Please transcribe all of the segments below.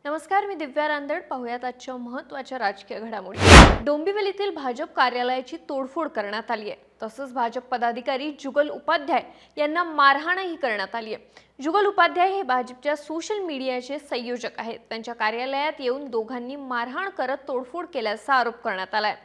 नमस्कार, मी दिव्या रांदड. पाहूयात आजच्या महत्त्वाच्या राजकीय घडामोडी. डोंबिवलीतील भाजप कार्यालयाची तोडफोड करण्यात आली आहे. तसंच भाजप पदाधिकारी जुगल उपाध्याय यांना मारहाणही करण्यात आली आहे. जुगल उपाध्याय हे भाजपच्या सोशल मीडियाचे संयोजक आहेत. त्यांच्या कार्यालयात येऊन दोघांनी मारहाण करत तोडफोड केल्याचा आरोप करण्यात आलाय.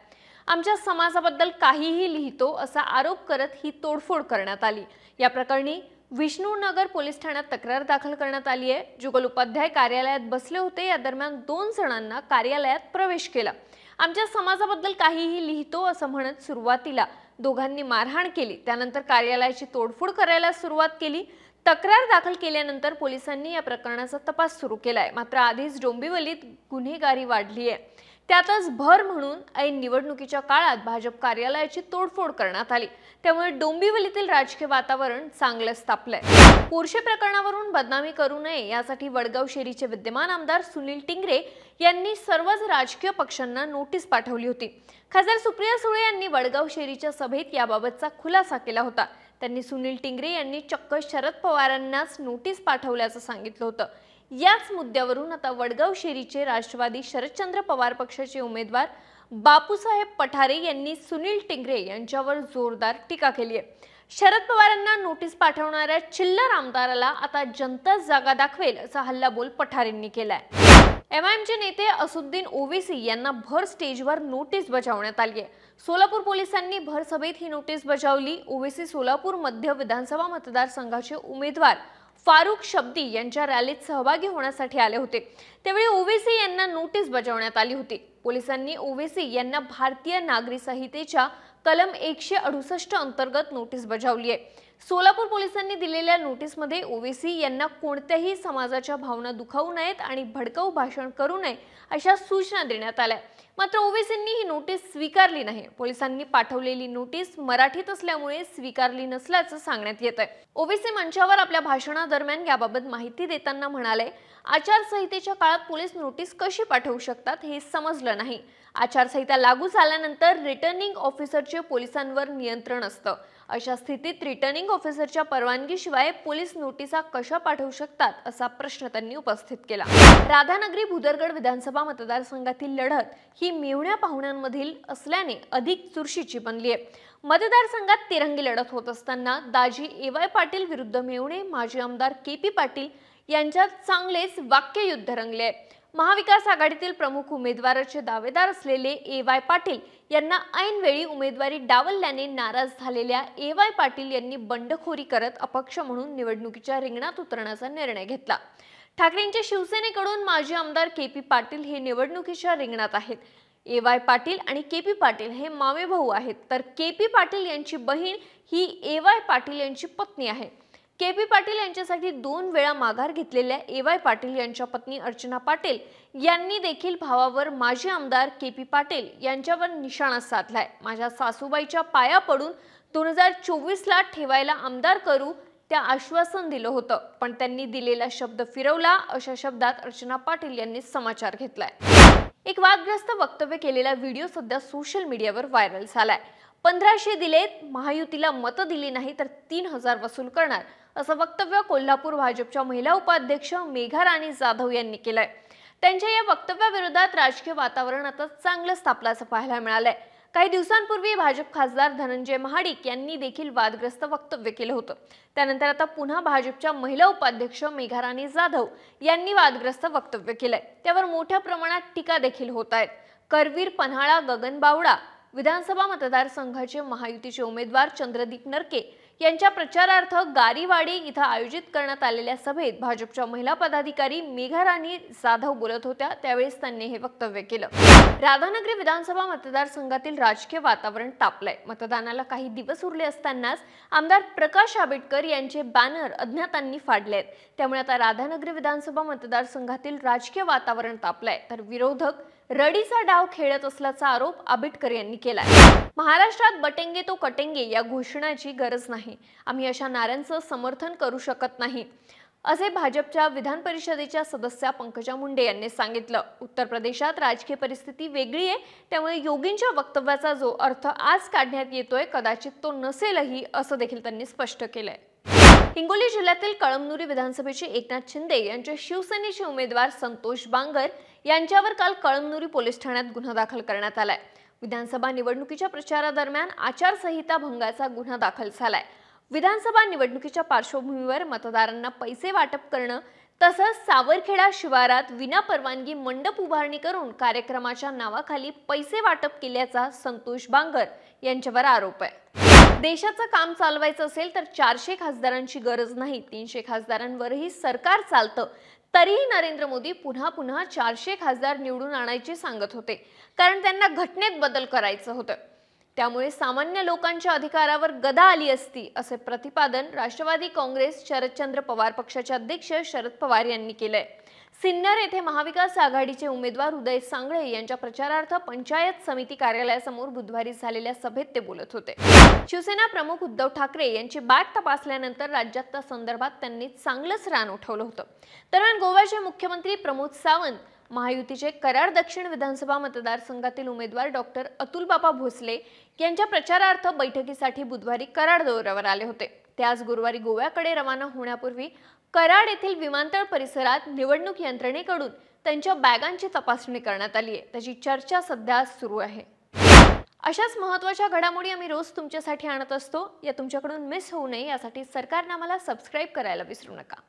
आमच्या समाजाबद्दल काहीही लिहितो असा आरोप करत ही तोडफोड करण्यात आली. या प्रकरणी विष्णुनगर पोलीस ठाण्यात तक्रार दाखल करण्यात आली आहे. जुगल उपाध्याय कार्यालयात बसले होते. या दरम्यान 2 जणांना कार्यालयात प्रवेश केला. आमच्या समाजाबद्दल काहीही लिहितो असं म्हणत सुरुवातीला दोघांनी मारहाण केली. त्यानंतर कार्यालयाची तोडफोड करायला सुरुवात केली. तक्रार दाखल केल्यानंतर पोलिसांनी या प्रकरणाचा तपास सुरू केलाय. मात्र आधीच डोंबिवलीत गुन्हेगारी वाढली आहे. त्यातच भर म्हणून ऐन निवडणुकीच्या काळात भाजप कार्यालयाची तोडफोड करण्यात आली. त्यामुळे डोंबिवलीतील राजकीय वातावरण चांगलंच तापलंय. पोरशे प्रकरणावरून बदनामी करू नये यासाठी वडगाव शेरीचे विद्यमान आमदार सुनील टिंगरे यांनी सर्वच राजकीय पक्षांना नोटीस पाठवली होती. खासदार सुप्रिया सुळे यांनी वडगाव शेरीच्या सभेत याबाबतचा खुलासा केला होता. त्यांनी सुनील टिंगरे यांनी चक्क शरद पवारांनाच नोटीस पाठवल्याचं सांगितलं होतं. याच मुद्द्यावरून आता वडगाव शेरीचे राष्ट्रवादी शरदचंद्र पवार पक्षाचे उमेदवार बापूसाहेब पठारे यांनी सुनील टिंगरे यांच्यावर जोरदार टीका केली आहे. शरद पवारांना नोटीस पाठवणाऱ्या चिल्लर आमदाराला आता जनता जागा दाखवेल असा हल्लाबोल पठारेंनी केलाय. एमआयएमचे नेते असुद्दीन ओवेसी यांना भर स्टेजवर नोटीस बजावण्यात आली आहे. सोलापूर पोलिसांनी भर सभेत ही नोटीस बजावली. ओवेसी सोलापूर मध्य विधानसभा मतदारसंघाचे उमेदवार फारुख शब्दी यांच्या रॅलीत सहभागी होण्यासाठी आले होते. त्यावेळी ओवेसी यांना नोटीस बजावण्यात आली होती. पोलिसांनी ओवेसी यांना भारतीय नागरी संहितेच्या कलम 168 अंतर्गत नोटीस बजावली आहे. सोलापूर पोलिसांनी दिलेल्या नोटीसमध्ये ओवेसी यांना कोणत्याही समाजाच्या भावना दुखावू नयेत आणि भडकाऊ भाषण करू नये अशा सूचना देण्यात आल्या. मात्र ओवेसींनी ही नोटीस स्वीकारली नाही. पोलिसांनी पाठवलेली नोटीस मराठीत असल्यामुळे स्वीकारली नसल्याचं सांगण्यात येत आहे. ओवेसी मंचावर आपल्या भाषणादरम्यान याबाबत माहिती देताना म्हणाले, आचारसंहितेच्या काळात पोलीस नोटीस कशी पाठवू शकतात हे समजलं नाही. आचारसंहिता लागू झाल्यानंतर रिटर्निंग ऑफिसरचे पोलिसांवर नियंत्रण असतं. अशा स्थितीत रिटर्निंग ऑफिसरच्या परवानगीशिवाय पोलीस नोटिसा कशा पाठवू शकतात असा प्रश्न त्यांनी उपस्थित केला. राधानगरी भुदरगड विधानसभा मतदारसंघातील लढत ही मेहुण्या पाहुण्यांमधील असल्याने अधिक चुरशीची बनली आहे. मतदारसंघात तिरंगी लढत होत असताना दाजी ए.वाय. पाटील विरुद्ध मेहुणे माजी आमदार के.पी. पाटील यांच्यात चांगलेच वाक्ययुद्ध रंगले आहे. महाविकास आघाडीतील प्रमुख उमेदवाराचे दावेदार असलेले ए.वाय. पाटील यांना ऐनवेळी उमेदवारी डावलल्याने नाराज झालेल्या ए.वाय. पाटील यांनी बंडखोरी करत अपक्ष म्हणून निवडणुकीच्या रिंगणात उतरण्याचा निर्णय घेतला. ठाकरेंच्या शिवसेनेकडून माजी आमदार के.पी. पाटील हे निवडणुकीच्या रिंगणात आहेत. ए.वाय. पाटील आणि के.पी. पाटील हे मामे भाऊ आहेत, तर के.पी. पाटील यांची बहीण ही ए.वाय. पाटील यांची पत्नी आहे. के.पी. पाटील यांच्यासाठी 2 वेळा माघार घेतलेल्या ए.वाय. पाटील यांच्या पत्नी अर्चना पाटील यांनी देखील भावावर माजी आमदार के.पी. पाटील यांच्यावर निशाणा साधलाय. माझ्या सासूबाईच्या पाया पडून 2024ला ठेवायला आमदार करू त्या आश्वासन दिलं होतं, पण त्यांनी दिलेला शब्द फिरवला अशा शब्दात अर्चना पाटील यांनी समाचार घेतलाय. एक वादग्रस्त वक्तव्य केलेला व्हिडिओ सध्या सोशल मीडियावर व्हायरल झालाय. 1500 दिलेत, महायुतीला मतं दिली नाही तर 3000 वसूल करणार असं वक्तव्य कोल्हापूर भाजपच्या महिला उपाध्यक्ष मेघा राणी जाधव यांनी केलंय. त्यांच्या या वक्तव्याविरोधात राजकीय वातावरण आता चांगलंच तापल्याचं पाहायला मिळालंय. काही दिवसांपूर्वी भाजप खासदार धनंजय महाडिक यांनी देखील वादग्रस्त वक्तव्य केलं होतं. त्यानंतर आता पुन्हा भाजपच्या महिला उपाध्यक्ष मेघा राणी जाधव यांनी वादग्रस्त वक्तव्य केलंय. त्यावर मोठ्या प्रमाणात टीका देखील होत आहेत. करवीर, पन्हाळा, गगनबावडा विधानसभा मतदारसंघाचे महायुतीचे उमेदवार चंद्रदीप नरके यांच्या प्रचारार्थ गारीवाडी इथं आयोजित करण्यात आलेल्या सभेत भाजपच्या महिला पदाधिकारी मेघा राणी जाधव बोलत होत्या. त्यावेळेस त्यांनी हे वक्तव्य केलं. राधानगरी विधानसभा मतदारसंघातील राजकीय वातावरण तापलंय. मतदानाला काही दिवस उरले असतानाच आमदार प्रकाश आंबेडकर यांचे बॅनर अज्ञातांनी फाडलेत. त्यामुळे आता राधानगरी विधानसभा मतदारसंघातील राजकीय वातावरण तापलंय, तर विरोधक रडीचा डाव खेळत असल्याचा आरोप आंबेडकर यांनी केलाय. महाराष्ट्रात बटेंगे तो कटेंगे या घोषणाची गरज नाही. आम्ही अशा नाऱ्यांचं समर्थन करू शकत नाही असे भाजपच्या विधान परिषदेच्या सदस्या पंकजा मुंडे यांनी सांगितलं. उत्तर प्रदेशात राजकीय परिस्थिती वेगळी आहे. त्यामुळे योगींच्या वक्तव्याचा जो अर्थ आज काढण्यात येतोय कदाचित तो नसेलही असं देखील त्यांनी स्पष्ट केलंय. हिंगोली जिल्ह्यातील कळमनुरी विधानसभेचे एकनाथ शिंदे यांचे शिवसेनेचे उमेदवार संतोष बांगर यांच्यावर काल कळमनुरी पोलीस ठाण्यात गुन्हा दाखल करण्यात आलाय। विधानसभा निवडणुकीच्या प्रचारादरम्यान आचारसंहिता भंगाचा गुन्हा दाखल झालाय। विधानसभा निवडणुकीच्या पार्श्वभूमीवर मतदारांना पैसे वाटप करणं तसंच सावरखेडा शिवारात विनापरवानगी मंडप उभारणी करून कार्यक्रमाच्या नावाखाली पैसे वाटप केल्याचा संतोष बांगर यांच्यावर आरोप आहे। देशाचं काम चालवायचं असेल तर 400 खासदारांची गरज नाही, 300 खासदारांवरही सरकार चालतं, तरीही नरेंद्र मोदी पुन्हा पुन्हा 400 खासदार निवडून आणायचे सांगत होते, कारण त्यांना घटनेत बदल करायचं होतं। त्यामुळे सामान्य लोकांच्या अधिकारावर गदा आली असती, असे प्रतिपादन राष्ट्रवादी काँग्रेस शरदचंद्र पवार पक्षाचे अध्यक्ष शरद पवार यांनी केलंय। सिन्नर येथे महाविकास आघाडीचे उमेदवार उदय सांगळे यांच्या प्रचारार्थ पंचायत समिती कार्यालयासमोर बुधवारी झालेल्या सभेत ते बोलत होते। शिवसेना प्रमुख उद्धव ठाकरे यांची बॅग तपासल्यानंतर राज्यात त्या संदर्भात त्यांनी चांगलंच रान उठवलं होतं। दरम्यान गोव्याचे मुख्यमंत्री प्रमोद सावंत, महायुतीचे कराड दक्षिण विधानसभा मतदारसंघातील उमेदवार डॉक्टर अतुलबापा भोसले यांच्या प्रचारार्थ बैठकीसाठी बुधवारी कराड दौऱ्यावर आले होते। ते आज गुरुवारी गोव्याकडे रवाना होण्यापूर्वी कराड येथील विमानतळ परिसरात निवडणूक यंत्रणेकडून त्यांच्या बॅगांची तपासणी करण्यात आली आहे। त्याची चर्चा सध्या सुरू आहे। अशाच महत्त्वाच्या घडामोडी आम्ही रोज तुमच्यासाठी आणत असतो। या तुमच्याकडून मिस होऊ नये यासाठी सरकारने आम्हाला सबस्क्राईब करायला विसरू नका।